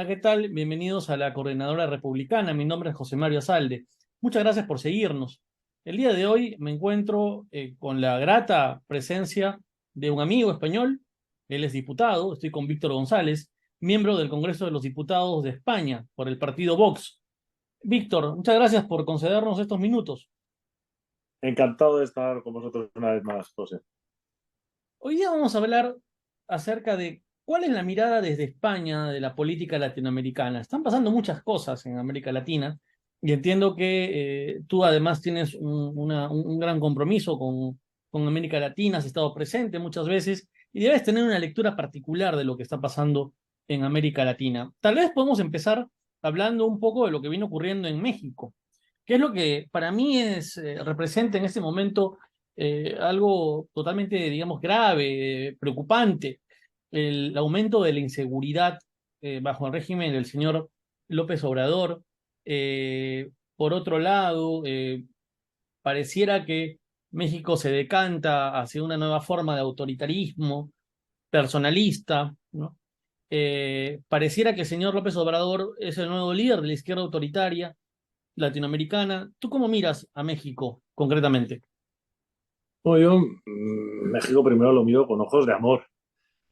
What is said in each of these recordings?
Hola, ¿qué tal? Bienvenidos a la Coordinadora Republicana. Mi nombre es José Mario Azalde. Muchas gracias por seguirnos. El día de hoy me encuentro con la grata presencia de un amigo español. Él es diputado. Estoy con Víctor González, miembro del Congreso de los Diputados de España por el partido Vox. Víctor, muchas gracias por concedernos estos minutos. Encantado de estar con vosotros una vez más, José. Hoy día vamos a hablar acerca de cuál es la mirada desde España de la política latinoamericana. Están pasando muchas cosas en América Latina y entiendo que tú además tienes un gran compromiso con América Latina, has estado presente muchas veces y debes tener una lectura particular de lo que está pasando en América Latina. Tal vez podemos empezar hablando un poco de lo que viene ocurriendo en México, que es lo que para mí representa en este momento algo totalmente, digamos, grave, preocupante, el aumento de la inseguridad bajo el régimen del señor López Obrador. Por otro lado, pareciera que México se decanta hacia una nueva forma de autoritarismo personalista, ¿no? Pareciera que el señor López Obrador es el nuevo líder de la izquierda autoritaria latinoamericana. ¿Tú cómo miras a México concretamente? Bueno, yo México primero lo miro con ojos de amor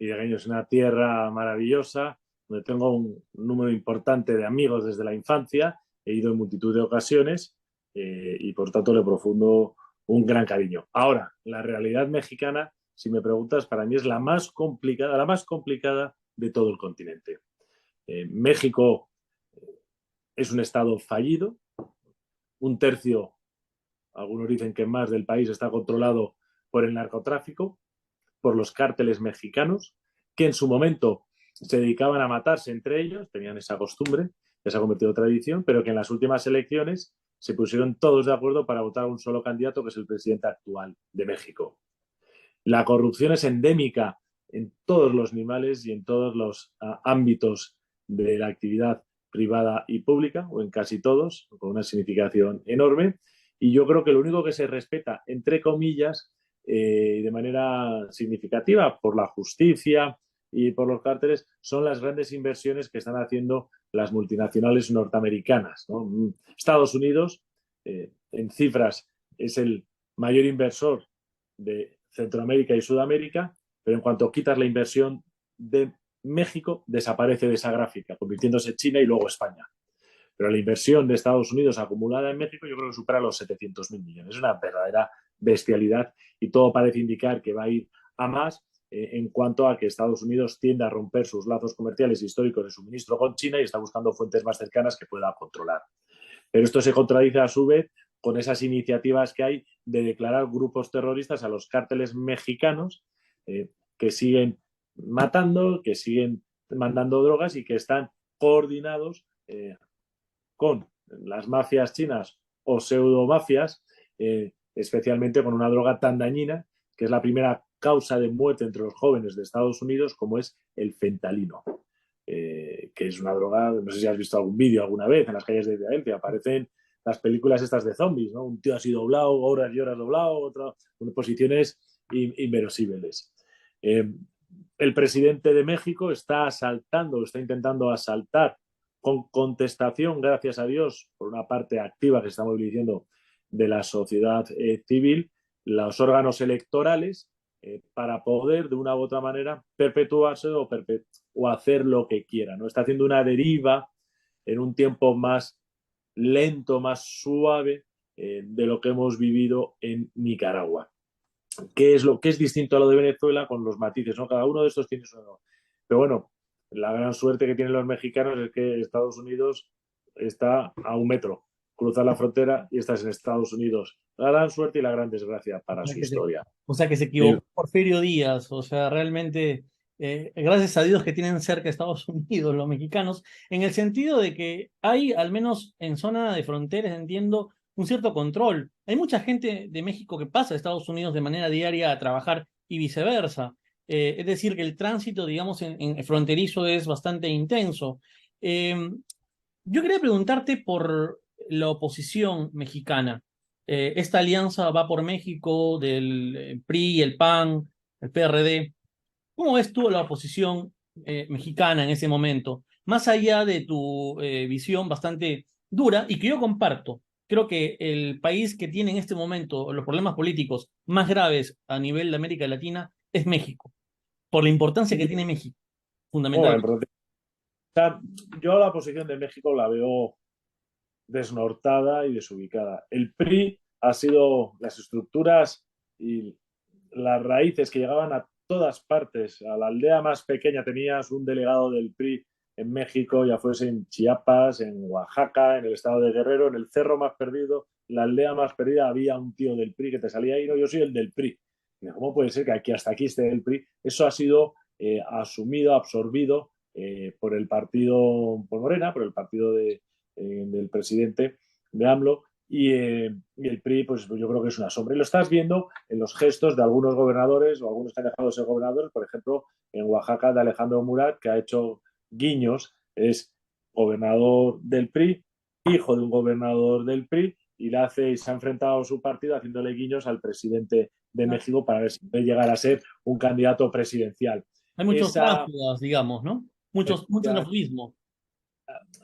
y de cariño. Es una tierra maravillosa donde tengo un número importante de amigos desde la infancia. He ido en multitud de ocasiones y por tanto le profundo un gran cariño. Ahora, la realidad mexicana, si me preguntas, para mí es la más complicada de todo el continente. México es un estado fallido, un tercio, algunos dicen que más del país está controlado por el narcotráfico, por los cárteles mexicanos, que en su momento se dedicaban a matarse entre ellos, tenían esa costumbre, que se ha convertido en tradición, pero que en las últimas elecciones se pusieron todos de acuerdo para votar a un solo candidato, que es el presidente actual de México. La corrupción es endémica en todos los niveles y en todos los ámbitos de la actividad privada y pública, o en casi todos, con una significación enorme. Y yo creo que lo único que se respeta, entre comillas, de manera significativa por la justicia y por los cárteles, son las grandes inversiones que están haciendo las multinacionales norteamericanas, ¿no? Estados Unidos, en cifras, es el mayor inversor de Centroamérica y Sudamérica, pero en cuanto quitas la inversión de México, desaparece de esa gráfica, convirtiéndose China y luego España. Pero la inversión de Estados Unidos acumulada en México yo creo que supera los 700.000 millones. Es una verdadera bestialidad y todo parece indicar que va a ir a más en cuanto a que Estados Unidos tiende a romper sus lazos comerciales históricos de suministro con China y está buscando fuentes más cercanas que pueda controlar. Pero esto se contradice a su vez con esas iniciativas que hay de declarar grupos terroristas a los cárteles mexicanos que siguen matando, que siguen mandando drogas y que están coordinados con las mafias chinas o pseudomafias, especialmente con una droga tan dañina que es la primera causa de muerte entre los jóvenes de Estados Unidos, como es el fentanilo. Que es una droga, no sé si has visto algún vídeo alguna vez en las calles de Filadelfia, aparecen las películas estas de zombies, ¿no? Un tío así doblado, horas y horas doblado, otro en posiciones inverosímiles. El presidente de México está asaltando, está intentando asaltar con contestación, gracias a Dios, por una parte activa que se está movilizando de la sociedad civil, los órganos electorales, para poder, de una u otra manera, perpetuarse o hacer lo que quiera, ¿no? Está haciendo una deriva en un tiempo más lento, más suave de lo que hemos vivido en Nicaragua. ¿Qué es lo que es distinto a lo de Venezuela con los matices, ¿no? Cada uno de estos tiene su... Pero bueno, la gran suerte que tienen los mexicanos es que Estados Unidos está a un metro. Cruzar la frontera y estás en Estados Unidos. La gran suerte y la gran desgracia O para sea su que se, historia. o sea que se Eh, equivocó Porfirio Díaz, o sea, realmente, gracias a Dios que tienen cerca Estados Unidos los mexicanos, en el sentido de que hay, al menos en zona de fronteras, entiendo, un cierto control. Hay mucha gente de México que pasa a Estados Unidos de manera diaria a trabajar y viceversa. Es decir, que el tránsito, digamos, en fronterizo es bastante intenso. Eh, yo quería preguntarte por la oposición mexicana. Esta alianza va por México del PRI, el PAN, el PRD. ¿Cómo ves tú la oposición mexicana en ese momento? más allá de tu visión bastante dura y que yo comparto. Creo que el país que tiene en este momento los problemas políticos más graves a nivel de América Latina es México, por la importancia que tiene México, Bueno, fundamentalmente. o sea, yo la posición de México la veo desnortada y desubicada. El PRI ha sido las estructuras y las raíces que llegaban a todas partes. A la aldea más pequeña tenías un delegado del PRI en México, ya fuese en Chiapas, en Oaxaca, en el estado de Guerrero, en el cerro más perdido, la aldea más perdida, había un tío del PRI que te salía ahí, no, yo soy el del PRI. ¿Cómo puede ser que aquí hasta aquí esté el PRI? Eso ha sido asumido, absorbido por el partido, por Morena, por el partido del presidente de AMLO, y el PRI, pues yo creo que es una sombra. Y lo estás viendo en los gestos de algunos gobernadores o algunos que han dejado de ser gobernadores, por ejemplo, en Oaxaca de Alejandro Murat, que ha hecho guiños, es gobernador del PRI, hijo de un gobernador del PRI, y se ha enfrentado a su partido haciéndole guiños al presidente de México para ver si puede llegar a ser un candidato presidencial. Hay muchos Esa, tránsfugas, digamos, ¿no? Mucho nepotismo.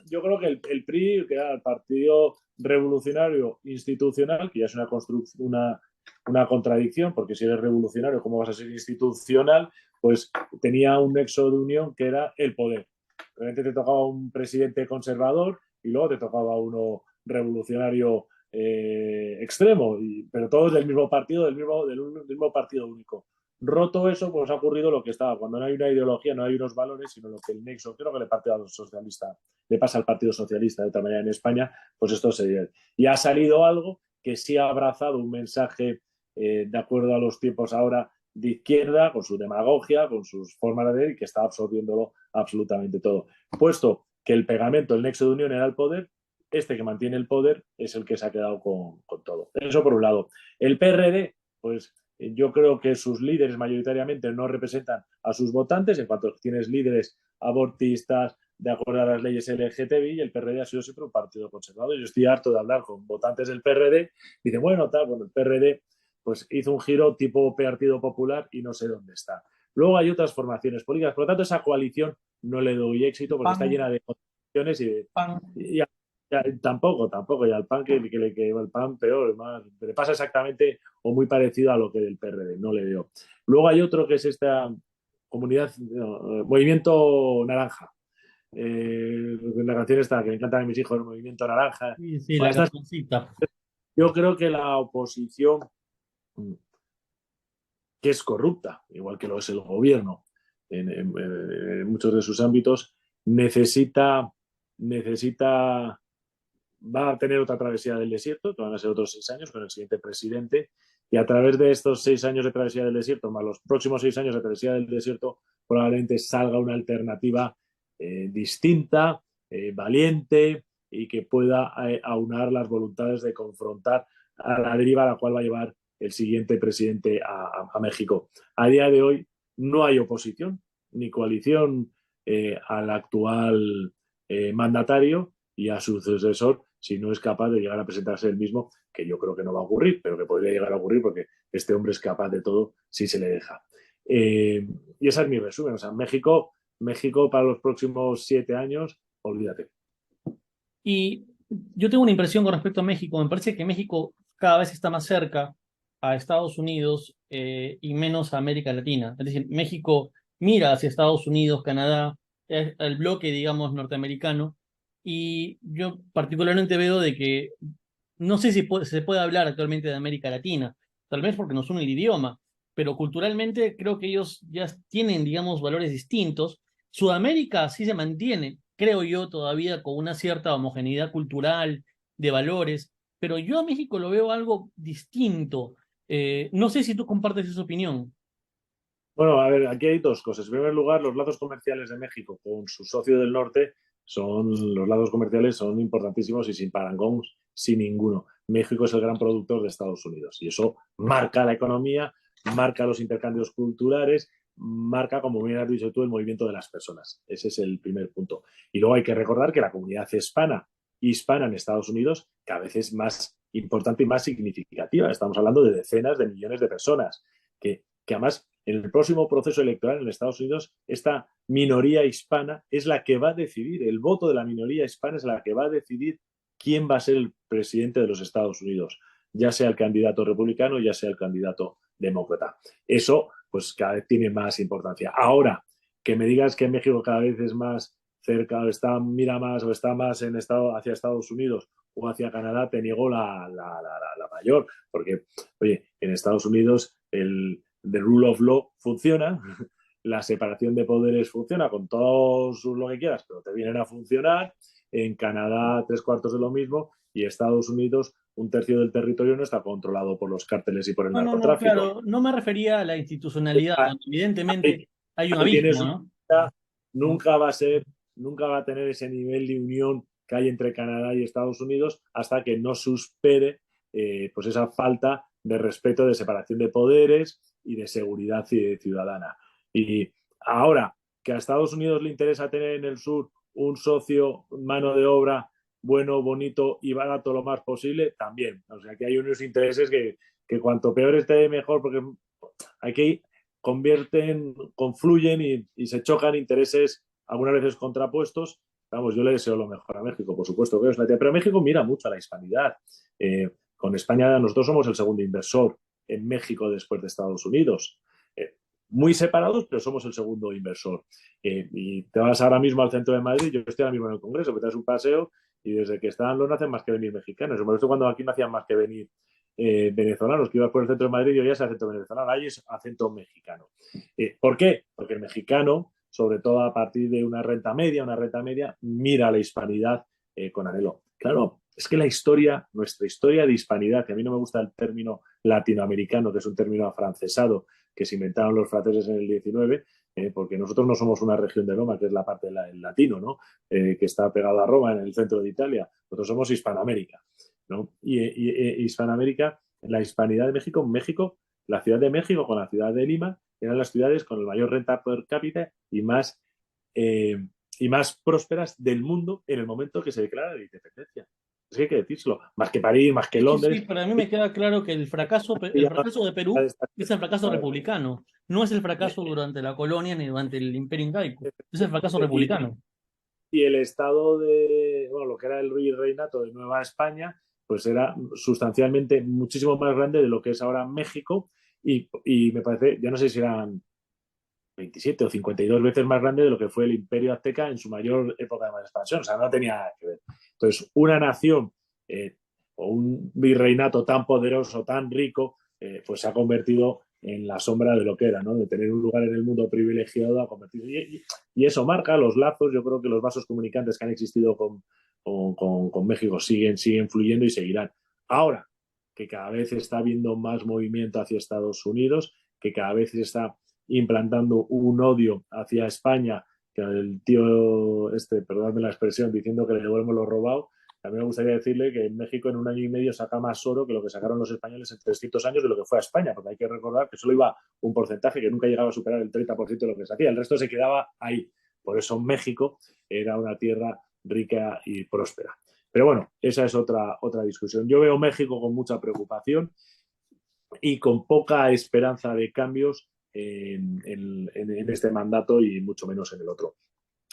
yo creo que el PRI, que era el Partido Revolucionario Institucional, que ya es una contradicción, porque si eres revolucionario, ¿cómo vas a ser institucional? Pues tenía un nexo de unión que era el poder. Realmente te tocaba un presidente conservador y luego te tocaba uno revolucionario extremo, pero todos del mismo partido, del mismo partido único. Roto eso, pues ha ocurrido lo que estaba. Cuando no hay una ideología, no hay unos valores, sino lo que el nexo, creo que le pasa al Partido Socialista de otra manera en España, pues esto sería. Y ha salido algo que sí ha abrazado un mensaje de acuerdo a los tiempos ahora de izquierda, con su demagogia, con sus formas de ver y que está absorbiéndolo absolutamente todo. Puesto que el pegamento, el nexo de unión era el poder, este que mantiene el poder es el que se ha quedado con todo. Eso por un lado. El PRD, pues yo creo que sus líderes mayoritariamente no representan a sus votantes, en cuanto tienes líderes abortistas, de acuerdo a las leyes LGTBI, y el PRD ha sido siempre un partido conservador. Yo estoy harto de hablar con votantes del PRD, y dicen, bueno, el PRD pues hizo un giro tipo Partido Popular y no sé dónde está. Luego hay otras formaciones políticas, por lo tanto esa coalición no le doy éxito porque está PAN, llena de contradicciones PAN. tampoco, y al PAN que le quedó el PAN peor, más, le pasa exactamente o muy parecido a lo que del PRD, no le veo. Luego hay otro que es esta comunidad, Movimiento Naranja. La canción esta que me encantan a mis hijos, el Movimiento Naranja. Sí, sí, Bueno, la cancioncita. yo creo que la oposición, que es corrupta, igual que lo es el gobierno en muchos de sus ámbitos, necesita va a tener otra travesía del desierto, que van a ser otros 6 años con el siguiente presidente, y a través de estos 6 años de travesía del desierto, más los próximos 6 años de travesía del desierto, probablemente salga una alternativa distinta, valiente y que pueda aunar las voluntades de confrontar a la deriva a la cual va a llevar el siguiente presidente a México. A día de hoy no hay oposición ni coalición al actual mandatario y a su sucesor si no es capaz de llegar a presentarse él mismo, que yo creo que no va a ocurrir, pero que podría llegar a ocurrir porque este hombre es capaz de todo si se le deja. Y ese es mi resumen. O sea, México para los próximos 7 años, olvídate. Y yo tengo una impresión con respecto a México. Me parece que México cada vez está más cerca a Estados Unidos y menos a América Latina. Es decir, México mira hacia Estados Unidos, Canadá, el bloque, digamos, norteamericano. Y yo particularmente veo de que no sé si se puede hablar actualmente de América Latina, tal vez porque nos une el idioma, pero culturalmente creo que ellos ya tienen, digamos, valores distintos. Sudamérica sí se mantiene, creo yo, todavía con una cierta homogeneidad cultural, de valores, pero yo a México lo veo algo distinto. No sé si tú compartes esa opinión. Bueno, a ver, aquí hay dos cosas. En primer lugar, los lazos comerciales de México con su socio del norte los lazos comerciales son importantísimos y sin parangón, sin ninguno. México es el gran productor de Estados Unidos y eso marca la economía, marca los intercambios culturales, marca, como bien has dicho tú, el movimiento de las personas. Ese es el primer punto. Y luego hay que recordar que la comunidad hispana en Estados Unidos cada vez es más importante y más significativa. Estamos hablando de decenas de millones de personas que además En el próximo proceso electoral en Estados Unidos, esta minoría hispana es la que va a decidir, el voto de la minoría hispana es la que va a decidir quién va a ser el presidente de los Estados Unidos, ya sea el candidato republicano, ya sea el candidato demócrata. Eso, pues, cada vez tiene más importancia. Ahora, que me digas que México cada vez es más cerca, mira más o está más hacia Estados Unidos o hacia Canadá, te niego la mayor, porque, oye, en Estados Unidos the rule of law funciona, la separación de poderes funciona con todo lo que quieras, pero te vienen a funcionar. En Canadá, 3/4 de lo mismo, y Estados Unidos, 1/3 del territorio no está controlado por los cárteles y por el No, narcotráfico. claro, no me refería a la institucionalidad, donde evidentemente Ahí, hay un ahí tienes abismo, una, ¿no? nunca va a ser, nunca va a tener ese nivel de unión que hay entre Canadá y Estados Unidos hasta que no supere pues esa falta de respeto, de separación de poderes y de seguridad ciudadana. Y ahora que a Estados Unidos le interesa tener en el sur un socio, mano de obra bueno, bonito y barato lo más posible, también. O sea que hay unos intereses que cuanto peor esté mejor, porque aquí confluyen y se chocan intereses algunas veces contrapuestos. Vamos, yo le deseo lo mejor a México, por supuesto que es la tía, pero México mira mucho a la hispanidad. Con España nosotros somos el segundo inversor en México después de Estados Unidos. Muy separados, pero somos el segundo inversor. Y te vas ahora mismo al centro de Madrid, yo estoy ahora mismo en el Congreso, que te das un paseo y desde que están no hacen más que venir mexicanos. Por eso cuando aquí no hacían más que venir venezolanos, que ibas por el centro de Madrid y oías acento venezolano, ahí es acento mexicano. ¿Por qué? Porque el mexicano, sobre todo a partir de una renta media, mira a la hispanidad con anhelo. Claro, es que nuestra historia de hispanidad, que a mí no me gusta el término latinoamericano, que es un término afrancesado, que se inventaron los franceses en el 19, porque nosotros no somos una región de Roma, que es la parte del latino, ¿no? Que está pegado a Roma, en el centro de Italia. Nosotros somos Hispanoamérica, ¿no? Y Hispanoamérica, la hispanidad de México, la ciudad de México con la ciudad de Lima, eran las ciudades con el mayor renta per cápita eh, y más prósperas del mundo en el momento que se declara la independencia. Es que hay que decirlo, más que París, más que Sí, Londres. para mí me queda claro que el fracaso de Perú es el fracaso republicano, no es el fracaso durante la colonia ni durante el imperio incaico, es el fracaso republicano. Y el estado de, bueno, lo que era el virreinato de Nueva España, pues era sustancialmente muchísimo más grande de lo que es ahora México y me parece, yo no sé si eran 27 o 52 veces más grande de lo que fue el Imperio Azteca en su mayor época de más expansión. O sea, no tenía nada que ver. Entonces, una nación o un virreinato tan poderoso, tan rico, pues se ha convertido en la sombra de lo que era, ¿no? De tener un lugar en el mundo privilegiado a convertirse. Y eso marca los lazos. Yo creo que los vasos comunicantes que han existido con México siguen fluyendo y seguirán. Ahora, que cada vez está habiendo más movimiento hacia Estados Unidos, que cada vez se está implantando un odio hacia España, que el tío, perdóname la expresión, diciendo que le devolvemos lo robado. A mí me gustaría decirle que en México en un año y medio saca más oro que lo que sacaron los españoles en 300 años de lo que fue a España, porque hay que recordar que solo iba un porcentaje que nunca llegaba a superar el 30% de lo que se hacía, el resto se quedaba ahí. Por eso México era una tierra rica y próspera. Pero bueno, esa es otra discusión. Yo veo México con mucha preocupación y con poca esperanza de cambios en este mandato y mucho menos en el otro.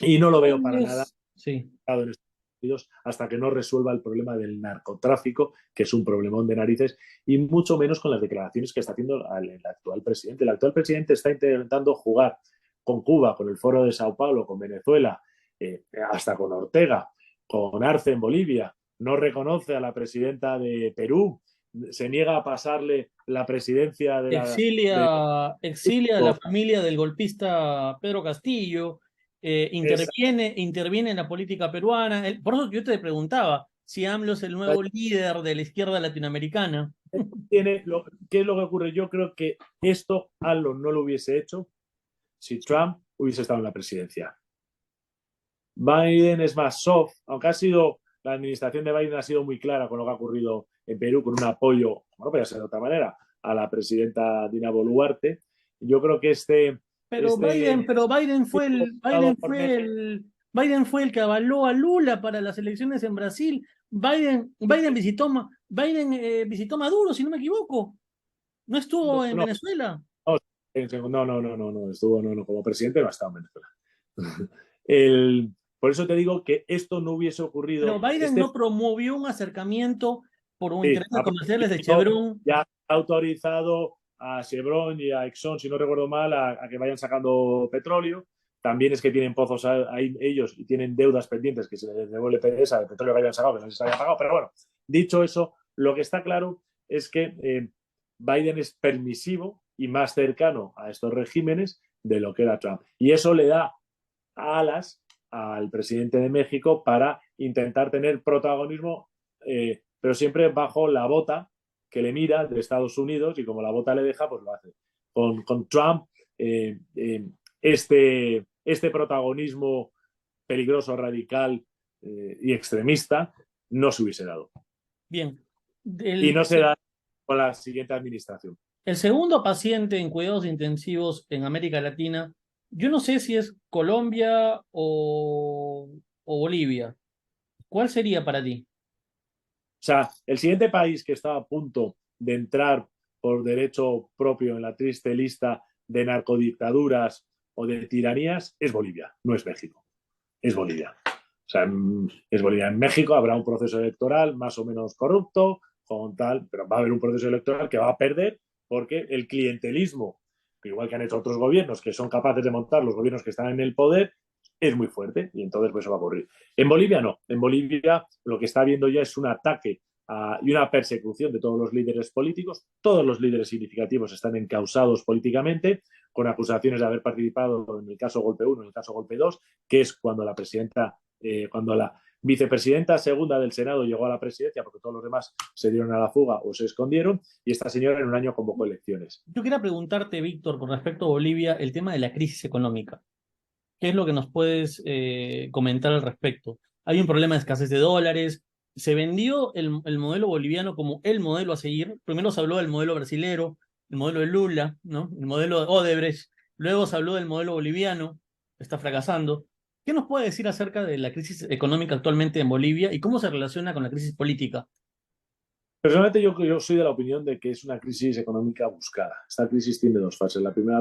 Y no lo veo para nada Sí. en Estados Unidos hasta que no resuelva el problema del narcotráfico, que es un problemón de narices, y mucho menos con las declaraciones que está haciendo el actual presidente. El actual presidente está intentando jugar con Cuba, con el Foro de Sao Paulo, con Venezuela, hasta con Ortega, con Arce en Bolivia. No reconoce a la presidenta de Perú, se niega a pasarle la presidencia de la... Exilia a la familia del golpista Pedro Castillo, interviene en la política peruana. Por eso yo te preguntaba si AMLO es el nuevo líder de la izquierda latinoamericana. ¿Qué es lo que ocurre? Yo creo que esto AMLO no lo hubiese hecho si Trump hubiese estado en la presidencia. Biden es más soft, aunque la administración de Biden ha sido muy clara con lo que ha ocurrido en Perú, con un apoyo, como no podía ser de otra manera, a la presidenta Dina Boluarte. Yo creo que Biden fue el que avaló a Lula para las elecciones en Brasil. Biden visitó Maduro, si no me equivoco. No estuvo en no, Venezuela. no, No, estuvo, no, como presidente no ha estado en Venezuela. El, por eso te digo que esto no hubiese Pero ocurrido. Biden no promovió un acercamiento por Sí, intereses comerciales de Chevron. ya ha autorizado a Chevron y a Exxon, si no recuerdo mal, a que vayan sacando petróleo. También es que tienen pozos ahí ellos y tienen deudas pendientes que se les devuelve PDVSA del petróleo que hayan sacado, que no se les haya pagado. Pero bueno, dicho eso, lo que está claro es que Biden es permisivo y más cercano a estos regímenes de lo que era Trump. Y eso le da alas al presidente de México para intentar tener protagonismo, pero siempre bajo la bota que le mira de Estados Unidos, y como la bota le deja, pues lo hace. Con Trump, este protagonismo peligroso, radical y extremista no se hubiese dado. Bien. Y no se da con la siguiente administración. El segundo paciente en cuidados intensivos en América Latina, yo no sé si es Colombia o Bolivia. ¿Cuál sería para ti? O sea, el siguiente país que está a punto de entrar por derecho propio en la triste lista de narcodictaduras o de tiranías es Bolivia, no es México, es Bolivia. O sea, es Bolivia. En México habrá un proceso electoral más o menos corrupto, con tal, pero va a haber un proceso electoral que va a perder porque el clientelismo, igual que han hecho otros gobiernos que son capaces de montar los gobiernos que están en el poder, es muy fuerte y entonces pues eso va a ocurrir. En Bolivia no. En Bolivia lo que está habiendo ya es un ataque y una persecución de todos los líderes políticos. Todos los líderes significativos están encausados políticamente con acusaciones de haber participado en el caso Golpe 1, en el caso Golpe 2, que es cuando la presidenta, cuando la vicepresidenta segunda del Senado llegó a la presidencia porque todos los demás se dieron a la fuga o se escondieron, y esta señora en un año convocó elecciones. Yo quería preguntarte, Víctor, con respecto a Bolivia, el tema de la crisis económica. ¿Qué es lo que nos puedes comentar al respecto? Hay un problema de escasez de dólares. Se vendió el modelo boliviano como el modelo a seguir. Primero se habló del modelo brasilero, el modelo de Lula, ¿no? El modelo de Odebrecht. Luego se habló del modelo boliviano, que está fracasando. ¿Qué nos puede decir acerca de la crisis económica actualmente en Bolivia y cómo se relaciona con la crisis política? Personalmente yo soy de la opinión de que es una crisis económica buscada. Esta crisis tiene dos fases. La primera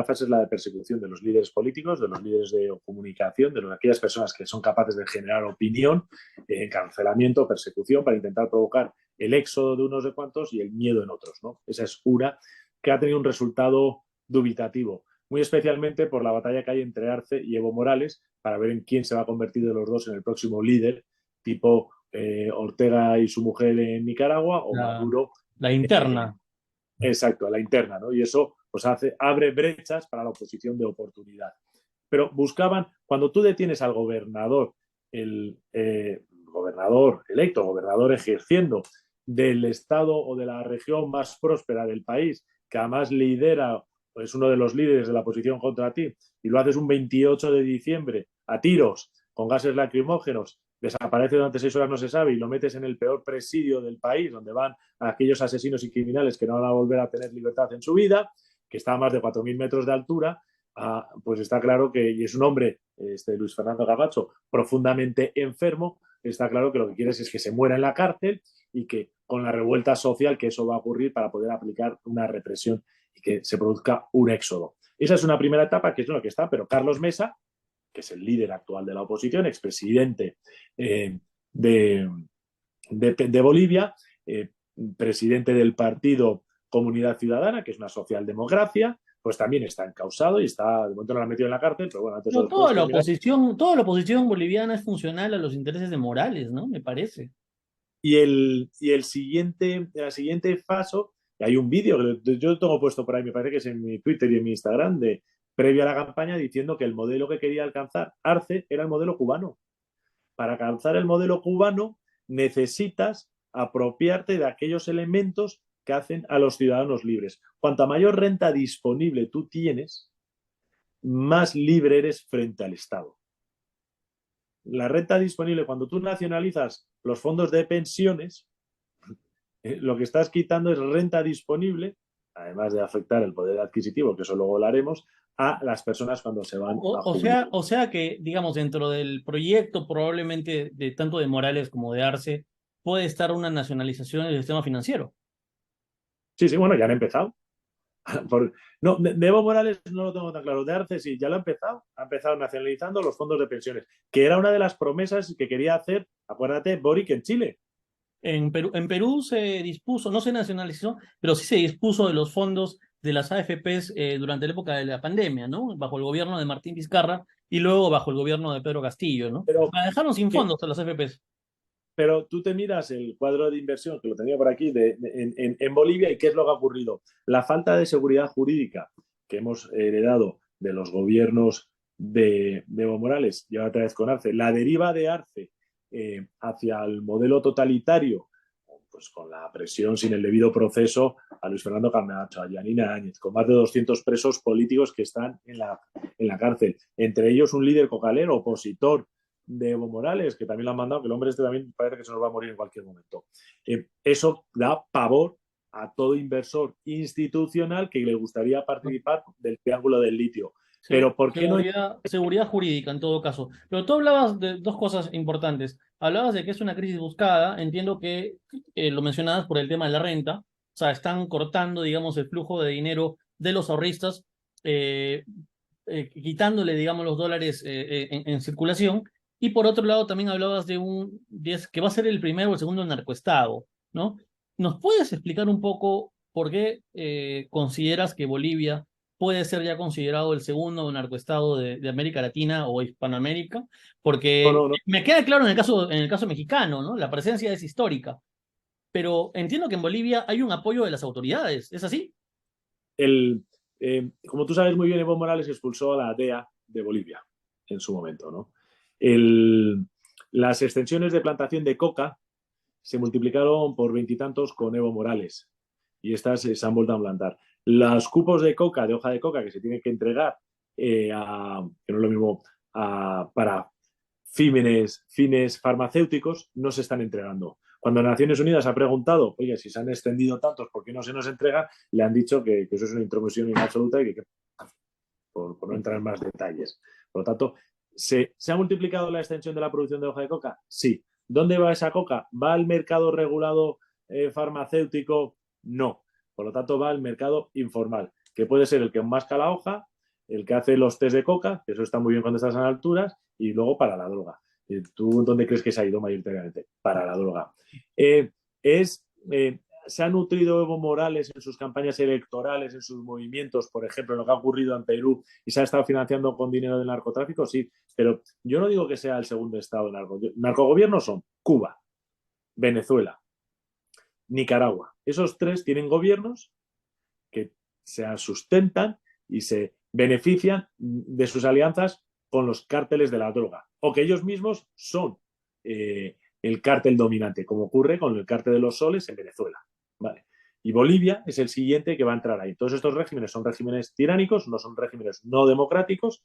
fase es la de persecución de los líderes políticos, de los líderes de comunicación, de aquellas personas que son capaces de generar opinión, encarcelamiento, persecución, para intentar provocar el éxodo de unos de cuantos y el miedo en otros, ¿no? Esa es una que ha tenido un resultado dubitativo, muy especialmente por la batalla que hay entre Arce y Evo Morales para ver en quién se va a convertir de los dos en el próximo líder, tipo Ortega y su mujer en Nicaragua o La, Maduro. la eh, interna. exacto, a la interna, ¿no? Y eso pues abre brechas para la oposición de oportunidad. Pero buscaban, cuando tú detienes al gobernador, el gobernador electo, gobernador ejerciendo del estado o de la región más próspera del país, que además lidera, pues uno de los líderes de la oposición contra ti, y lo haces un 28 de diciembre a tiros, con gases lacrimógenos, desaparece durante 6 horas, no se sabe, y lo metes en el peor presidio del país, donde van a aquellos asesinos y criminales que no van a volver a tener libertad en su vida, que está a más de 4.000 metros de altura, pues está claro que, y es un hombre, Luis Fernando Camacho, profundamente enfermo, está claro que lo que quieres es que se muera en la cárcel y que con la revuelta social que eso va a ocurrir para poder aplicar una represión y que se produzca un éxodo. Esa es una primera etapa que es lo que está, pero Carlos Mesa, que es el líder actual de la oposición, expresidente de, de Bolivia, presidente del partido Comunidad Ciudadana, que es una socialdemocracia, pues también está encausado y está, de momento no lo han metido en la cárcel, pero bueno, antes o No, después termina. toda la oposición boliviana es funcional a los intereses de Morales, ¿no? Me parece. La siguiente paso, hay un vídeo que yo tengo puesto por ahí, me parece que es en mi Twitter y en mi Instagram, de previo a la campaña, diciendo que el modelo que quería alcanzar Arce era el modelo cubano. Para alcanzar el modelo cubano necesitas apropiarte de aquellos elementos que hacen a los ciudadanos libres. Cuanta mayor renta disponible tú tienes, más libre eres frente al Estado. La renta disponible, cuando tú nacionalizas los fondos de pensiones, lo que estás quitando es renta disponible, además de afectar el poder adquisitivo, que eso luego lo haremos, a las personas cuando se van a jubilar. O sea que, digamos, dentro del proyecto probablemente de tanto de Morales como de Arce, puede estar una nacionalización del sistema financiero. Sí, sí, bueno, ya han empezado. No, de Evo Morales no lo tengo tan claro. De Arce sí, ya lo ha empezado nacionalizando los fondos de pensiones, que era una de las promesas que quería hacer, acuérdate, Boric en Chile. En Perú se dispuso, no se nacionalizó, pero sí se dispuso de los fondos de las AFPs durante la época de la pandemia, ¿no? Bajo el gobierno de Martín Vizcarra y luego bajo el gobierno de Pedro Castillo, ¿no? Pero, La dejaron sin ¿qué? fondos a las AFPs. Pero tú te miras el cuadro de inversión, que lo tenía por aquí, en Bolivia, y qué es lo que ha ocurrido. La falta de seguridad jurídica que hemos heredado de los gobiernos de Evo Morales, y ahora otra vez con Arce, la deriva de Arce hacia el modelo totalitario, pues con la presión sin el debido proceso a Luis Fernando Camacho, a Yanina Áñez, con más de 200 presos políticos que están en la cárcel, entre ellos un líder cocalero, opositor de Evo Morales, que también lo han mandado, que el hombre este también parece que se nos va a morir en cualquier momento. Eso da pavor a todo inversor institucional que le gustaría participar del triángulo del litio. Pero ¿por qué no? Seguridad jurídica en todo caso. Pero tú hablabas de dos cosas importantes. Hablabas de que es una crisis buscada. Entiendo que lo mencionabas por el tema de la renta. O sea, están cortando, digamos, el flujo de dinero de los ahorristas, eh, quitándole, digamos, los dólares en circulación. Y por otro lado, también hablabas que va a ser el primero o el segundo narcoestado, ¿no? ¿Nos puedes explicar un poco por qué consideras que Bolivia puede ser ya considerado el segundo narcoestado de América Latina o Hispanoamérica? No, Porque no, no. me queda claro en el caso mexicano, ¿no? La presencia es histórica, pero entiendo que en Bolivia hay un apoyo de las autoridades, ¿es así? El, como tú sabes muy bien, Evo Morales expulsó a la DEA de Bolivia en su momento, ¿no? El, las extensiones de plantación de coca se multiplicaron por veintitantos con Evo Morales y estas se han vuelto a plantar. Los cupos de coca, de hoja de coca, que se tienen que entregar que no es lo mismo, para fines farmacéuticos, no se están entregando. Cuando Naciones Unidas ha preguntado, oye, si se han extendido tantos, ¿por qué no se nos entregan? Le han dicho que eso es una intromisión absoluta y que por no entrar en más detalles. Por lo tanto, ¿se ha multiplicado la extensión de la producción de hoja de coca? Sí. ¿Dónde va esa coca? ¿Va al mercado regulado farmacéutico? No. Por lo tanto, va al mercado informal, que puede ser el que masca la hoja, el que hace los test de coca, que eso está muy bien cuando estás en alturas, y luego para la droga. ¿Tú dónde crees que se ha ido mayoritariamente? Para la droga. Eh, es ¿Se ha nutrido Evo Morales en sus campañas electorales, en sus movimientos, por ejemplo, en lo que ha ocurrido en Perú, y se ha estado financiando con dinero del narcotráfico? Sí, pero yo no digo que sea el segundo estado narcogobiernos son Cuba, Venezuela, Nicaragua. Esos tres tienen gobiernos que se sustentan y se benefician de sus alianzas con los cárteles de la droga, o que ellos mismos son el cártel dominante, como ocurre con el cártel de los soles en Venezuela. ¿Vale? Y Bolivia es el siguiente que va a entrar ahí. Todos estos regímenes son regímenes tiránicos, no son regímenes no democráticos.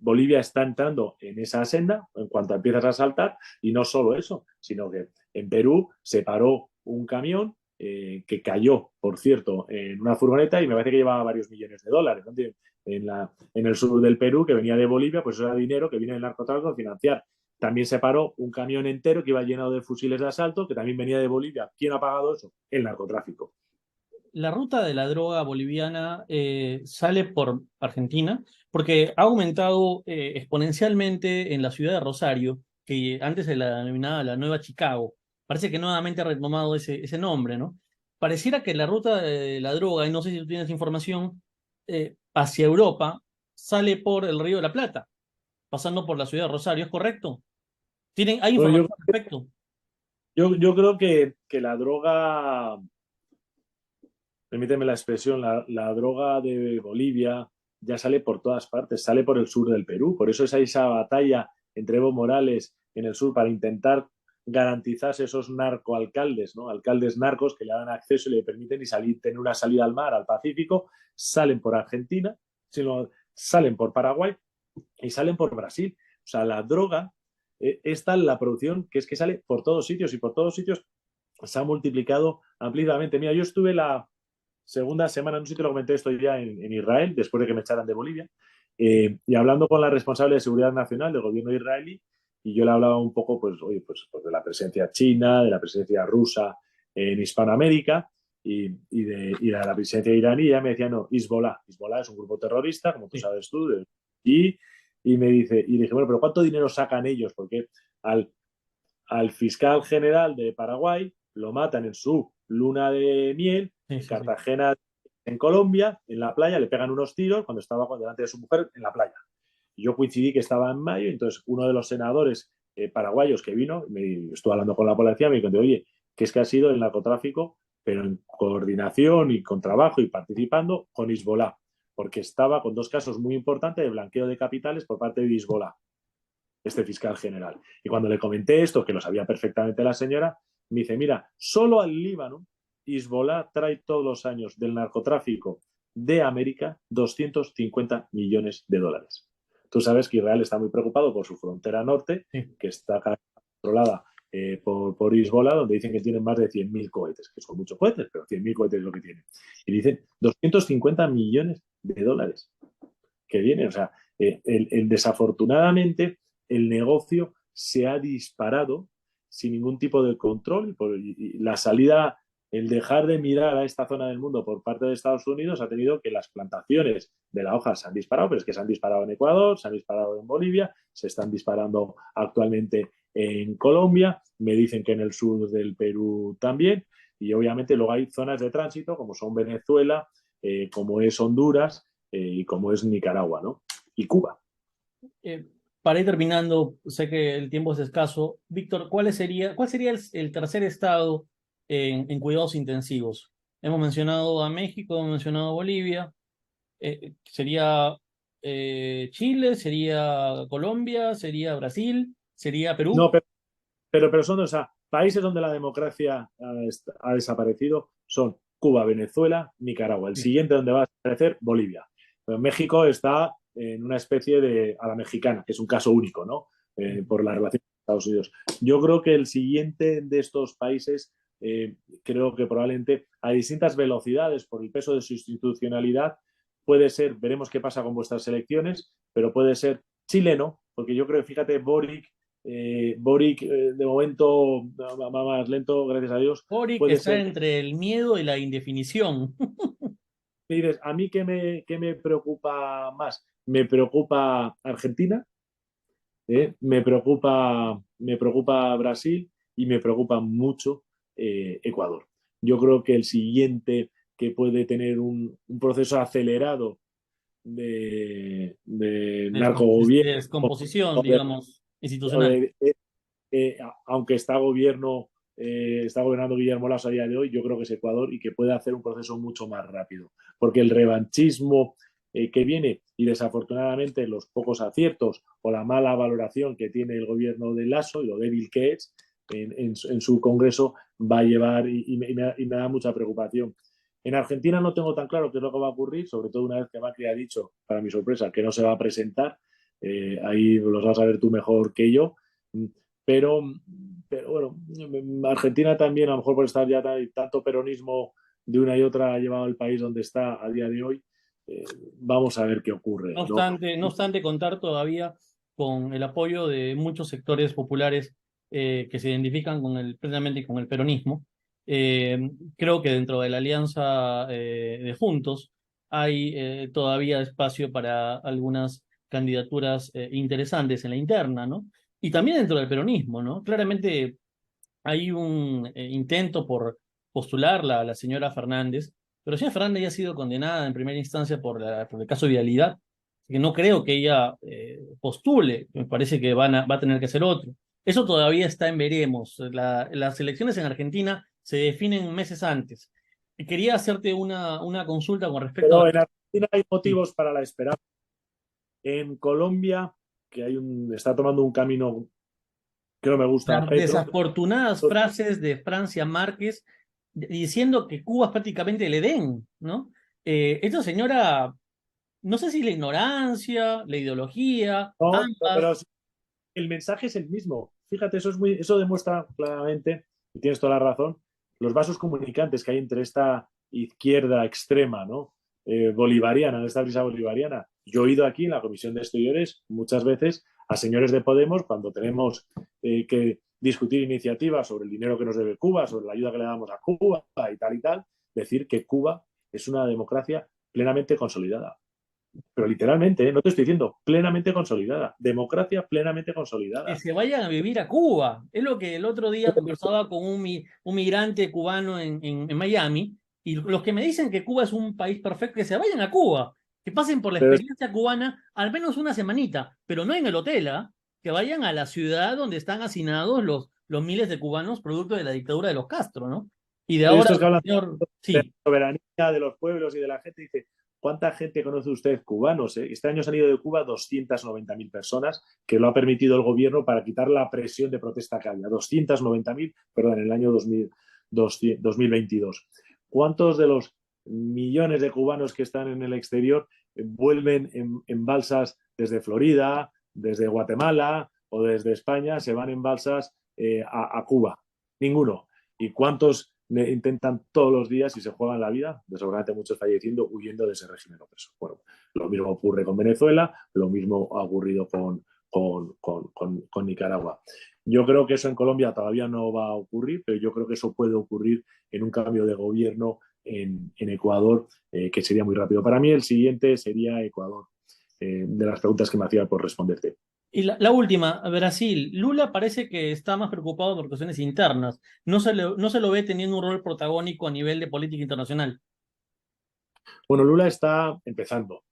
Bolivia está entrando en esa senda en cuanto empiezas a saltar, y no solo eso, sino que en Perú se paró un camión que cayó, por cierto, en una furgoneta y me parece que llevaba varios millones de dólares, ¿no? En el sur del Perú, que venía de Bolivia, pues eso era dinero que viene del narcotráfico a financiar. También se paró un camión entero que iba lleno de fusiles de asalto, que también venía de Bolivia. ¿Quién ha pagado eso? El narcotráfico. La ruta de la droga boliviana sale por Argentina porque ha aumentado exponencialmente en la ciudad de Rosario, que antes se la denominaba la Nueva Chicago. Parece que nuevamente ha retomado ese nombre, ¿no? Pareciera que la ruta de la droga, y no sé si tú tienes información, hacia Europa sale por el Río de la Plata, pasando por la ciudad de Rosario, ¿es correcto? ¿Hay Bueno, información al respecto? yo creo que la droga, permíteme la expresión, la droga de Bolivia ya sale por todas partes, sale por el sur del Perú. Por eso es esa batalla entre Evo Morales en el sur para intentar garantizarse esos narcoalcaldes, ¿no? Alcaldes narcos que le dan acceso y le permiten tener una salida al mar, al Pacífico, salen por Argentina, sino salen por Paraguay y salen por Brasil. O sea, la droga es tal la producción que es que sale por todos sitios, y por todos sitios se ha multiplicado ampliamente. Mira, yo estuve la segunda semana, no sé si te lo comenté esto ya, en Israel, después de que me echaran de Bolivia, y hablando con la responsable de seguridad nacional del gobierno israelí, y yo le hablaba un poco, pues, oye, pues de la presencia china, de la presencia rusa en Hispanoamérica, y de la presidencia iraní, y ella me decía, no, Hezbollah. Hezbollah es un grupo terrorista, como tú Sí. sabes tú, y me dice, y dije, bueno, pero ¿cuánto dinero sacan ellos? Porque al, al fiscal general de Paraguay lo matan en su luna de miel, Sí, en sí, sí. Cartagena, en Colombia, en la playa, le pegan unos tiros cuando estaba delante de su mujer en la playa. Y yo coincidí que estaba en mayo, entonces uno de los senadores paraguayos que vino, me estuvo hablando con la policía, me dijo, oye, que es que ha sido el narcotráfico, pero en coordinación y con trabajo y participando con Hezbollah, porque estaba con dos casos muy importantes de blanqueo de capitales por parte de Hezbollah, este fiscal general. Y cuando le comenté esto, que lo sabía perfectamente la señora, me dice, mira, solo al Líbano, Hezbollah trae todos los años del narcotráfico de América 250 millones de dólares. Tú sabes que Israel está muy preocupado por su frontera norte, Sí. que está controlada por Hezbollah, donde dicen que tienen más de 100.000 cohetes, que son muchos cohetes, pero 100.000 cohetes es lo que tienen. Y dicen 250 millones de dólares que vienen. O sea, desafortunadamente el negocio se ha disparado sin ningún tipo de control y la salida, el dejar de mirar a esta zona del mundo por parte de Estados Unidos ha tenido que las plantaciones de la hoja se han disparado, pero es que se han disparado en Ecuador, se han disparado en Bolivia, se están disparando actualmente en Colombia, me dicen que en el sur del Perú también, y obviamente luego hay zonas de tránsito como son Venezuela, como es Honduras, y como es Nicaragua, ¿no? Y Cuba. Eh, para ir terminando, sé que el tiempo es escaso. Víctor, cuál sería el tercer estado en cuidados intensivos? Hemos mencionado a México, hemos mencionado a Bolivia. ¿Sería Chile? ¿Sería Colombia? ¿Sería Brasil? ¿Sería Perú? No, pero son, o sea, países donde la democracia ha desaparecido son Cuba, Venezuela, Nicaragua. El Sí. siguiente donde va a desaparecer, Bolivia. Pero México está en una especie de a la mexicana, que es un caso único, ¿no? Por la relación con Estados Unidos. Yo creo que el siguiente de estos países, creo que probablemente a distintas velocidades por el peso de su institucionalidad, puede ser, veremos qué pasa con vuestras elecciones, pero puede ser chileno, porque yo creo, fíjate, Boric de momento va más lento, gracias a Dios. Boric Puede está ser. entre el miedo y la indefinición. Me dices, ¿a mí qué me preocupa más? Me preocupa Argentina, me preocupa Brasil y me preocupa mucho Ecuador. Yo creo que el siguiente que puede tener un proceso acelerado de narcogobierno Descomposición, o de, digamos, o institucional. de aunque está gobernando Guillermo Lasso a día de hoy, yo creo que es Ecuador y que puede hacer un proceso mucho más rápido. Porque el revanchismo que viene y desafortunadamente los pocos aciertos o la mala valoración que tiene el gobierno de Lasso y lo débil que es en su Congreso va a llevar y me da mucha preocupación. En Argentina no tengo tan claro qué es lo que va a ocurrir, sobre todo una vez que Macri ha dicho, para mi sorpresa, que no se va a presentar. Ahí los vas a ver tú mejor que yo. Pero, pero bueno, Argentina también, a lo mejor por estar ya tanto peronismo de una y otra ha llevado al país donde está a día de hoy. Vamos a ver qué ocurre, ¿no? No obstante, contar todavía con el apoyo de muchos sectores populares que se identifican precisamente con el peronismo. Creo que dentro de la alianza de Juntos hay todavía espacio para algunas candidaturas interesantes en la interna, ¿no? Y también dentro del peronismo, ¿no? Claramente hay un intento por postularla a la señora Fernández, pero la señora Fernández ya ha sido condenada en primera instancia por el caso de vialidad, así que no creo que ella postule, me parece que va a tener que hacer otro. Eso todavía está en veremos. Las elecciones en Argentina se definen meses antes. Y quería hacerte una consulta con respecto a... Pero en Argentina hay Sí. motivos para la esperanza. En Colombia, que está tomando un camino que no me gusta Las Petro. desafortunadas frases de Francia Márquez diciendo que Cuba es prácticamente el Edén, ¿no? Esta señora, no sé si la ignorancia, la ideología, No, pero ambas. el mensaje es el mismo. Fíjate, eso demuestra claramente, y tienes toda la razón, los vasos comunicantes que hay entre esta izquierda extrema, ¿no? Bolivariana, esta brisa bolivariana. Yo he ido aquí en la Comisión de Exteriores muchas veces a señores de Podemos cuando tenemos que discutir iniciativas sobre el dinero que nos debe Cuba, sobre la ayuda que le damos a Cuba y tal y tal. decir que Cuba es una democracia plenamente consolidada. Pero literalmente, no te estoy diciendo plenamente consolidada, democracia plenamente Que consolidada. se vayan a vivir a Cuba. Es lo que el otro día conversaba con un migrante cubano en Miami, y los que me dicen que Cuba es un país perfecto, que se vayan a Cuba, que pasen por la Pero experiencia cubana al menos una semanita, pero no en el hotel, ¿ah? Que vayan a la ciudad donde están hacinados los miles de cubanos producto de la dictadura de los Castro, ¿no? Y de ahora, estos que hablan señor, de la sí. soberanía de los pueblos y de la gente, dice, ¿cuánta gente conoce usted cubanos? Este año han salido de Cuba 290.000 personas, que lo ha permitido el gobierno para quitar la presión de protesta que había. 290.000, perdón, en el año 2022. ¿Cuántos de los millones de cubanos que están en el exterior vuelven en balsas desde Florida, desde Guatemala o desde España, se van en balsas a Cuba? Ninguno. ¿Y cuántos intentan todos los días y se juegan la vida? Seguramente muchos falleciendo, huyendo de ese régimen opresor. Bueno, lo mismo ocurre con Venezuela, lo mismo ha ocurrido con Nicaragua. Yo creo que eso en Colombia todavía no va a ocurrir, pero yo creo que eso puede ocurrir en un cambio de gobierno en Ecuador, que sería muy rápido. Para mí el siguiente sería Ecuador, de las preguntas que me hacía por responderte. Y la última, Brasil. Lula parece que está más preocupado por cuestiones internas. No se lo ve teniendo un rol protagónico a nivel de política internacional. Bueno, Lula está empezando.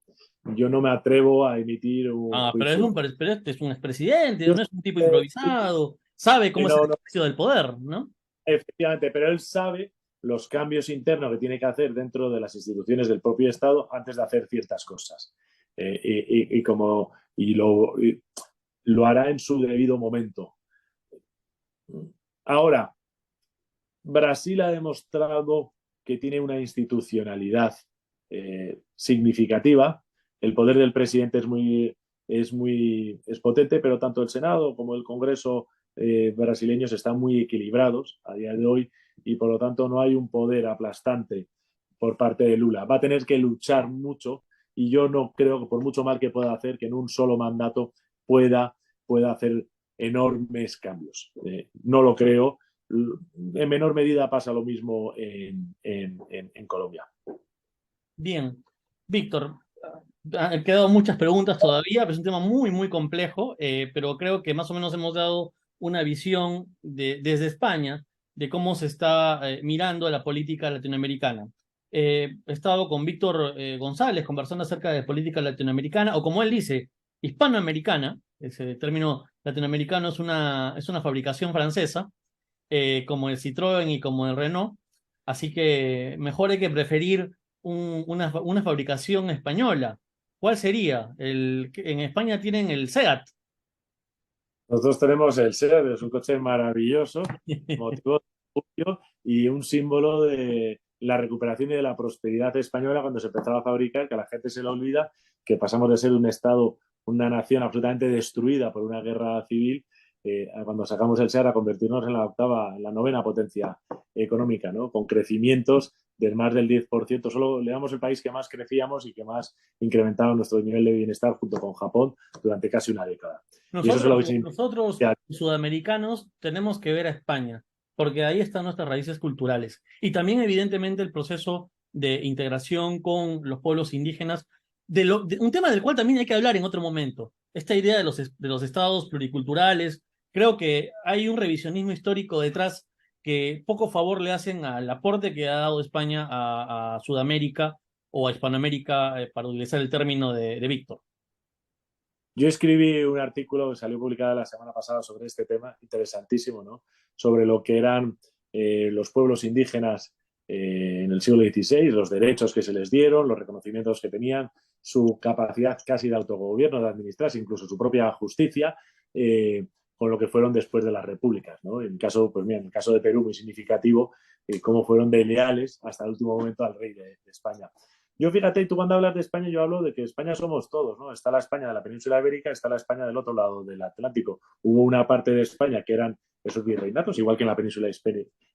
Yo no me atrevo a emitir un Ah, pero juicio. pero este es un expresidente, Yo no es un tipo sé, improvisado, sabe cómo es el no, no, ejercicio del poder, ¿no? efectivamente, pero él sabe los cambios internos que tiene que hacer dentro de las instituciones del propio Estado antes de hacer ciertas cosas. Y como lo hará en su debido momento. Ahora, Brasil ha demostrado que tiene una institucionalidad significativa. El poder del presidente es potente, pero tanto el Senado como el Congreso brasileños están muy equilibrados a día de hoy y por lo tanto no hay un poder aplastante por parte de Lula. Va a tener que luchar mucho y yo no creo que por mucho mal que pueda hacer, que en un solo mandato pueda hacer enormes cambios. No lo creo. En menor medida pasa lo mismo en Colombia. Bien, Víctor, han quedado muchas preguntas todavía, pero es un tema muy, muy complejo, pero creo que más o menos hemos dado una visión desde España de cómo se está mirando la política latinoamericana. He estado con Víctor González conversando acerca de política latinoamericana, o como él dice, hispanoamericana. Ese término latinoamericano es una fabricación francesa, como el Citroën y como el Renault, así que mejor hay que preferir una fabricación española. ¿Cuál sería? En España tienen el SEAT. Nosotros tenemos el SEAT, es un coche maravilloso, motivo de orgullo y un símbolo de la recuperación y de la prosperidad española cuando se empezaba a fabricar, que a la gente se le olvida que pasamos de ser un Estado, una nación absolutamente destruida por una guerra civil, cuando sacamos el SEAT a convertirnos en la novena potencia económica, ¿no? Con crecimientos del más del 10%. Solo le damos el país que más crecíamos y que más incrementaba nuestro nivel de bienestar junto con Japón durante casi una década. Y eso es lo que Nosotros, sudamericanos, tenemos que ver a España, porque ahí están nuestras raíces culturales. Y también, evidentemente, el proceso de integración con los pueblos indígenas, un tema del cual también hay que hablar en otro momento. Esta idea de los estados pluriculturales, creo que hay un revisionismo histórico detrás que poco favor le hacen al aporte que ha dado España a Sudamérica o a Hispanoamérica, para utilizar el término de Víctor. Yo escribí un artículo que salió publicado la semana pasada sobre este tema, interesantísimo, ¿no? Sobre lo que eran los pueblos indígenas en el siglo XVI, los derechos que se les dieron, los reconocimientos que tenían, su capacidad casi de autogobierno, de administrarse, incluso su propia justicia, con lo que fueron después de las repúblicas, ¿no? Pues mira, en el caso de Perú, muy significativo, cómo fueron de leales hasta el último momento al rey de España. Yo fíjate, tú cuando hablas de España, yo hablo de que España somos todos, ¿no? Está la España de la península ibérica, está la España del otro lado del Atlántico. Hubo una parte de España que eran esos virreinatos, igual que en la península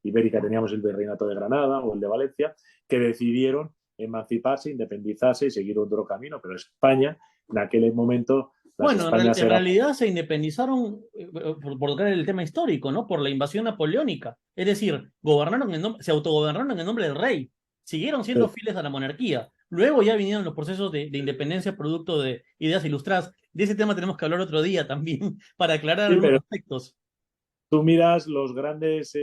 ibérica teníamos el virreinato de Granada o el de Valencia, que decidieron emanciparse, independizarse y seguir otro camino. Pero España, en aquel momento, las Bueno, Españas en eran... realidad se independizaron por tocar el tema histórico, ¿no? Por la invasión napoleónica. Es decir, se autogobernaron en nombre del rey. siguieron siendo fieles a la monarquía. Luego ya vinieron los procesos de independencia producto de ideas ilustradas. De ese tema tenemos que hablar otro día también para aclarar Sí, algunos pero aspectos. tú miras los grandes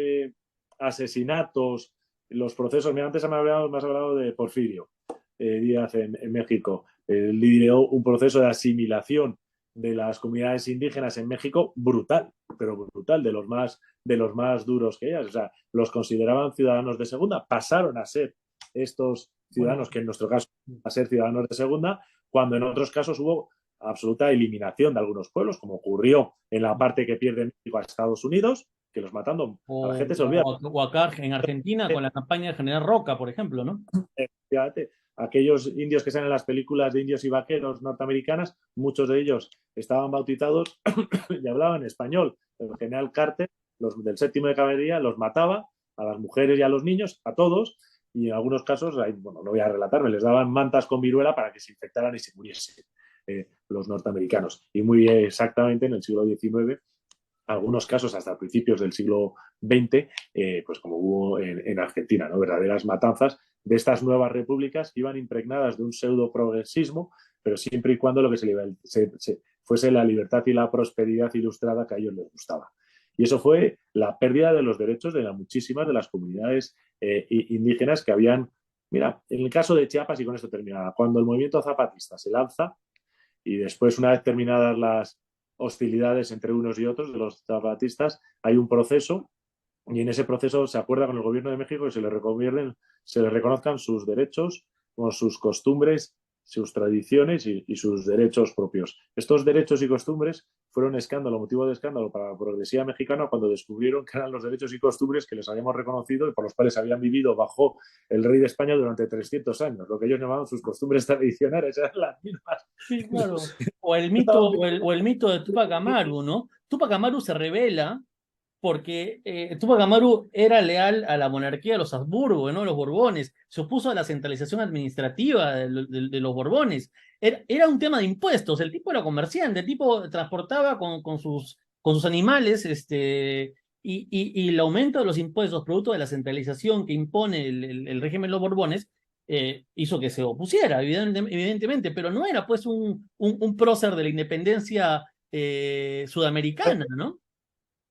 asesinatos, los procesos. Mira, antes me has hablado de Porfirio Díaz en México. Lideró un proceso de asimilación de las comunidades indígenas en México brutal, pero brutal, de los más duros que ellas. O sea, los consideraban ciudadanos de segunda, pasaron a ser estos Bueno, ciudadanos, que en nuestro caso a ser ciudadanos de segunda, cuando en otros casos hubo absoluta eliminación de algunos pueblos, como ocurrió en la parte que pierde México a Estados Unidos, que los matando a la gente se olvida. o acá en Argentina con la campaña de General Roca, por ejemplo, ¿no? Fíjate, aquellos indios que salen en las películas de indios y vaqueros norteamericanas, muchos de ellos estaban bautizados y hablaban español. El general Carter, los del séptimo de caballería, los mataba a las mujeres y a los niños, a todos, y en algunos casos, bueno, no voy a relatarme, les daban mantas con viruela para que se infectaran y se muriesen los norteamericanos. Y muy exactamente en el siglo XIX, algunos casos hasta principios del siglo XX, pues como hubo en Argentina, ¿no? Verdaderas matanzas de estas nuevas repúblicas que iban impregnadas de un pseudo progresismo, pero siempre y cuando lo que fuese la libertad y la prosperidad ilustrada que a ellos les gustaba. Y eso fue la pérdida de los derechos de muchísimas de las comunidades indígenas que habían. Mira, en el caso de Chiapas, y con esto terminaba, cuando el movimiento zapatista se lanza y después, una vez terminadas las hostilidades entre unos y otros de los zapatistas, hay un proceso, y en ese proceso se acuerda con el gobierno de México que se le reconozcan sus derechos, con sus costumbres, sus tradiciones y sus derechos propios. Estos derechos y costumbres fueron escándalo, motivo de escándalo para la progresía mexicana cuando descubrieron que eran los derechos y costumbres que les habíamos reconocido y por los cuales habían vivido bajo el rey de España durante 300 años. Lo que ellos llamaban sus costumbres tradicionales eran las mismas. Sí, claro. O el mito de Tupac Amaru, ¿no? Tupac Amaru se revela porque Tupac Amaru era leal a la monarquía de los Habsburgo, ¿no? Los Borbones. Se opuso a la centralización administrativa de los Borbones. Era un tema de impuestos. El tipo era comerciante, el tipo transportaba con sus animales, y el aumento de los impuestos producto de la centralización que impone el régimen de los Borbones hizo que se opusiera, evidentemente, pero no era pues un prócer de la independencia sudamericana, ¿no?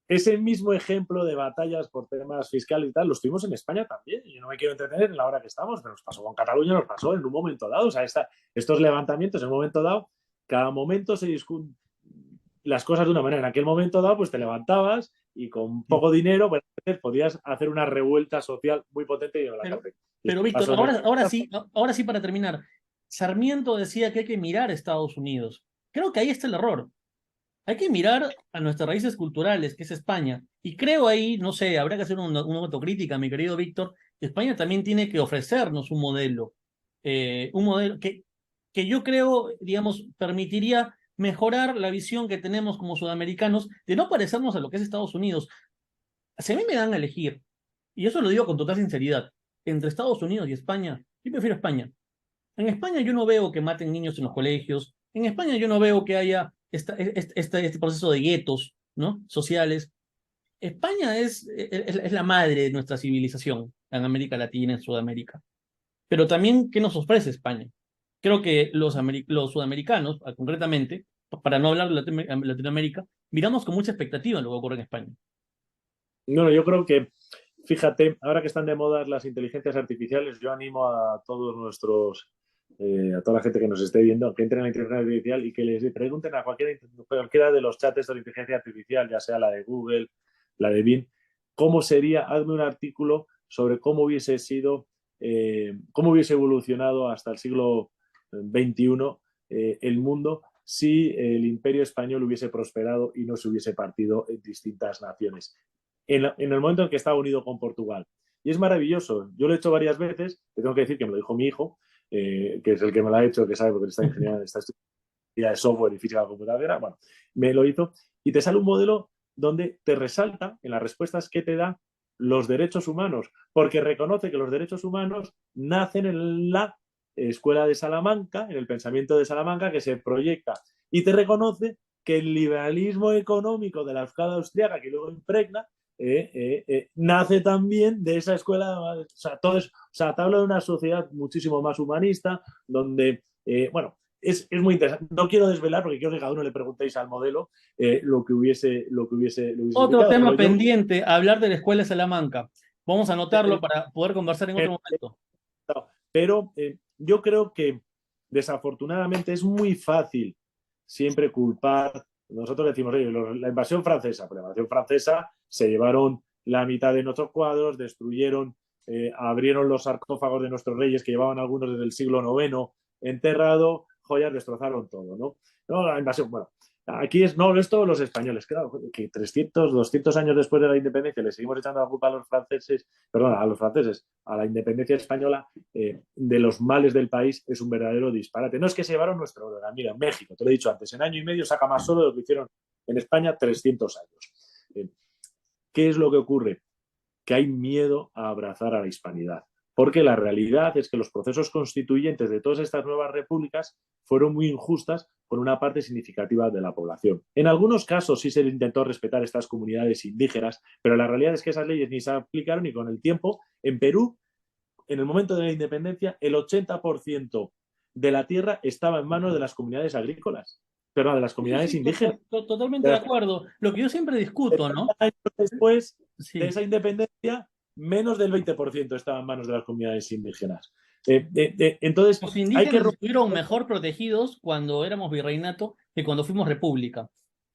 Ese mismo ejemplo de batallas por temas fiscales y tal, los tuvimos en España también. Y yo no me quiero entretener en la hora que estamos, pero nos pasó con Cataluña, nos pasó en un momento dado. O sea, estos levantamientos en un momento dado, cada momento se discuten las cosas de una manera. En aquel momento dado, pues te levantabas y con poco dinero, bueno, podías hacer una revuelta social muy potente y en la Pero, cárcel. Y pero Víctor, pasó en ahora sí para terminar. Sarmiento decía que hay que mirar a Estados Unidos. Creo que ahí está el error. Hay que mirar a nuestras raíces culturales, que es España. Y creo ahí, no sé, habrá que hacer una autocrítica, mi querido Víctor. España también tiene que ofrecernos un modelo que yo creo, digamos, permitiría mejorar la visión que tenemos como sudamericanos de no parecernos a lo que es Estados Unidos. Si a mí me dan a elegir, y eso lo digo con total sinceridad, entre Estados Unidos y España, yo prefiero España. En España yo no veo que maten niños en los colegios. En España yo no veo que haya este proceso de guetos, ¿no? Sociales. España es la madre de nuestra civilización en América Latina, en Sudamérica. Pero también, ¿qué nos ofrece España? Creo que los sudamericanos, concretamente, para no hablar de Latinoamérica, miramos con mucha expectativa en lo que ocurre en España. Bueno, yo creo que, fíjate, ahora que están de moda las inteligencias artificiales, yo animo a todos a toda la gente que nos esté viendo, que entren en la inteligencia artificial y que les pregunten a cualquiera de los chats de la inteligencia artificial, ya sea la de Google, la de Bing, cómo sería, hazme un artículo sobre cómo hubiese evolucionado hasta el siglo XXI el mundo si el imperio español hubiese prosperado y no se hubiese partido en distintas naciones en el momento en que estaba unido con Portugal. Y es maravilloso. Yo lo he hecho varias veces. Te tengo que decir que me lo dijo mi hijo, que es el que me lo ha hecho, que sabe porque está ingeniero, está estudiando de software y física computadora. Bueno, me lo hizo. Y te sale un modelo donde te resalta en las respuestas que te da los derechos humanos, porque reconoce que los derechos humanos nacen en la escuela de Salamanca, en el pensamiento de Salamanca, que se proyecta y te reconoce que el liberalismo económico de la escala austriaca que luego impregna nace también de esa escuela. O sea, te hablo de una sociedad muchísimo más humanista, donde, bueno, es muy interesante. No quiero desvelar, porque quiero que cada uno le preguntéis al modelo lo que hubiese Otro significado, tema pero yo pendiente, hablar de la Escuela de Salamanca. Vamos a anotarlo eh, para poder conversar en otro momento. pero yo creo que desafortunadamente es muy fácil siempre culpar. Nosotros decimos, oye, la invasión francesa, por la invasión francesa se llevaron la mitad de nuestros cuadros, destruyeron, abrieron los sarcófagos de nuestros reyes, que llevaban algunos desde el siglo IX enterrado, joyas, destrozaron todo, ¿no? No, la invasión, bueno, aquí no, es todos los españoles, claro, que 300, 200 años después de la independencia le seguimos echando la culpa a los franceses, perdón, a los franceses, a la independencia española, de los males del país, es un verdadero disparate. No es que se llevaron nuestro oro, mira, en México, te lo he dicho antes, en año y medio saca más oro de lo que hicieron en España 300 años. ¿Qué es lo que ocurre? Que hay miedo a abrazar a la hispanidad. Porque la realidad es que los procesos constituyentes de todas estas nuevas repúblicas fueron muy injustas con una parte significativa de la población. En algunos casos sí se intentó respetar estas comunidades indígenas, pero la realidad es que esas leyes ni se aplicaron y con el tiempo, en Perú, en el momento de la independencia, el 80% de la tierra estaba en manos de las comunidades agrícolas, perdón, de las Sí, comunidades sí, indígenas. totalmente De de las acuerdo. Lo que yo siempre discuto, 70 ¿no? años después de Sí. esa independencia, menos del 20% estaba en manos de las comunidades indígenas. Entonces, Los hay que indígenas romper. estuvieron mejor protegidos cuando éramos virreinato que cuando fuimos república.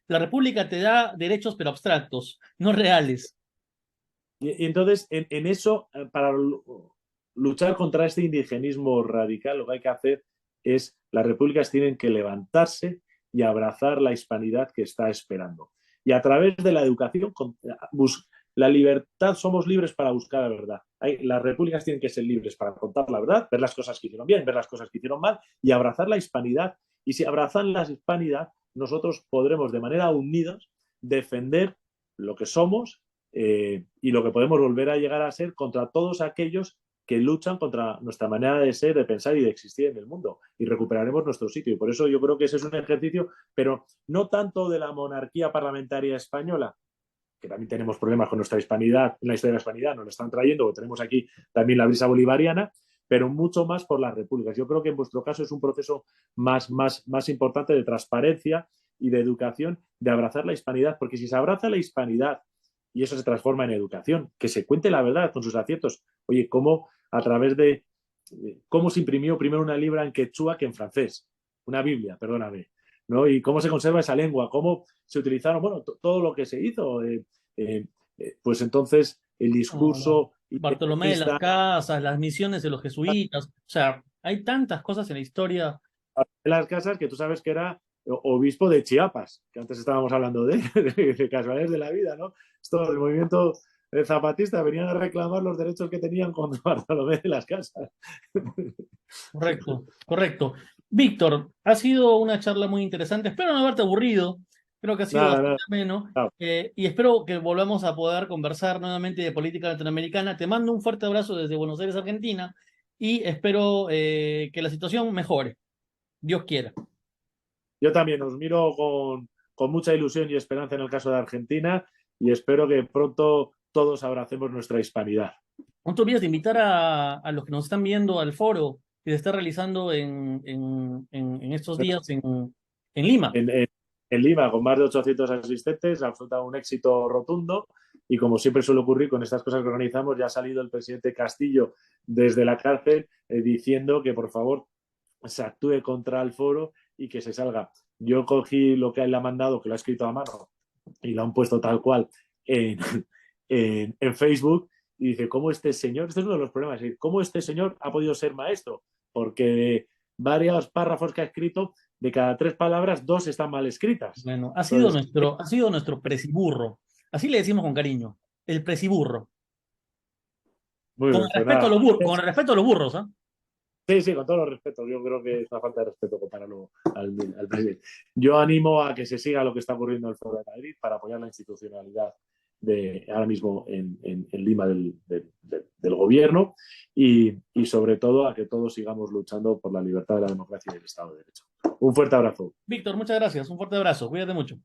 La república te da derechos pero abstractos, no reales. Y entonces, en eso, para luchar contra este indigenismo radical, lo que hay que hacer es, las repúblicas tienen que levantarse y abrazar la hispanidad que está esperando. Y a través de la educación, la libertad, somos libres para buscar la verdad. Las repúblicas tienen que ser libres para contar la verdad, ver las cosas que hicieron bien, ver las cosas que hicieron mal y abrazar la hispanidad. Y si abrazan la hispanidad, nosotros podremos de manera unidos defender lo que somos, y lo que podemos volver a llegar a ser contra todos aquellos que luchan contra nuestra manera de ser, de pensar y de existir en el mundo. Y recuperaremos nuestro sitio. Y por eso yo creo que ese es un ejercicio, pero no tanto de la monarquía parlamentaria española, que también tenemos problemas con nuestra hispanidad, en la historia de la hispanidad nos lo están trayendo, porque tenemos aquí también la brisa bolivariana, pero mucho más por las repúblicas. Yo creo que en vuestro caso es un proceso más importante de transparencia y de educación, de abrazar la hispanidad, porque si se abraza la hispanidad y eso se transforma en educación, que se cuente la verdad con sus aciertos. Oye, cómo a través de cómo se imprimió primero una libra en quechua que en francés, una Biblia, perdóname, ¿no? Y cómo se conserva esa lengua, cómo se utilizaron, bueno, todo lo que se hizo. Pues entonces el Como discurso Bartolomé de las independentista Casas, las misiones de los jesuitas. O sea, hay tantas cosas en la historia. de las casas que tú sabes que era obispo de Chiapas, que antes estábamos hablando de casualidades de la vida, ¿no? Esto del movimiento zapatista venían a reclamar los derechos que tenían con Bartolomé de las Casas. Correcto, correcto. Víctor, ha sido una charla muy interesante. Espero no haberte aburrido. Creo que ha sido Nada, bastante nada. ameno. Nada. Y espero que volvamos a poder conversar nuevamente de política latinoamericana. Te mando un fuerte abrazo desde Buenos Aires, Argentina. Y espero que la situación mejore. Dios quiera. Yo también os miro con mucha ilusión y esperanza en el caso de Argentina y espero que pronto todos abracemos nuestra hispanidad. No te olvides de invitar a los que nos están viendo al foro que se está realizando en estos días en Lima. En Lima, con más de 800 asistentes, ha resultado un éxito rotundo y como siempre suele ocurrir con estas cosas que organizamos, ya ha salido el presidente Castillo desde la cárcel diciendo que por favor se actúe contra el foro y que se salga. Yo cogí lo que él ha mandado, que lo ha escrito a mano y lo han puesto tal cual en, en Facebook y dice, ¿cómo este señor? Este es uno de los problemas, ¿cómo este señor ha podido ser maestro? Porque varios párrafos que ha escrito, de cada 3 palabras, 2 están mal escritas. Bueno, Entonces, ha sido nuestro presiburro. Así le decimos con cariño, el presiburro. muy Con bien, el pues respeto a nada. los burros, con el respeto a los burros, ¿ah? Sí, sí, con todos los respetos. Yo creo que es una falta de respeto compararlo al presidente. Yo animo a que se siga lo que está ocurriendo en el Foro de Madrid para apoyar la institucionalidad ahora mismo en Lima del gobierno y sobre todo a que todos sigamos luchando por la libertad de la democracia y del Estado de Derecho. Un fuerte abrazo. Víctor, muchas gracias. Un fuerte abrazo. Cuídate mucho.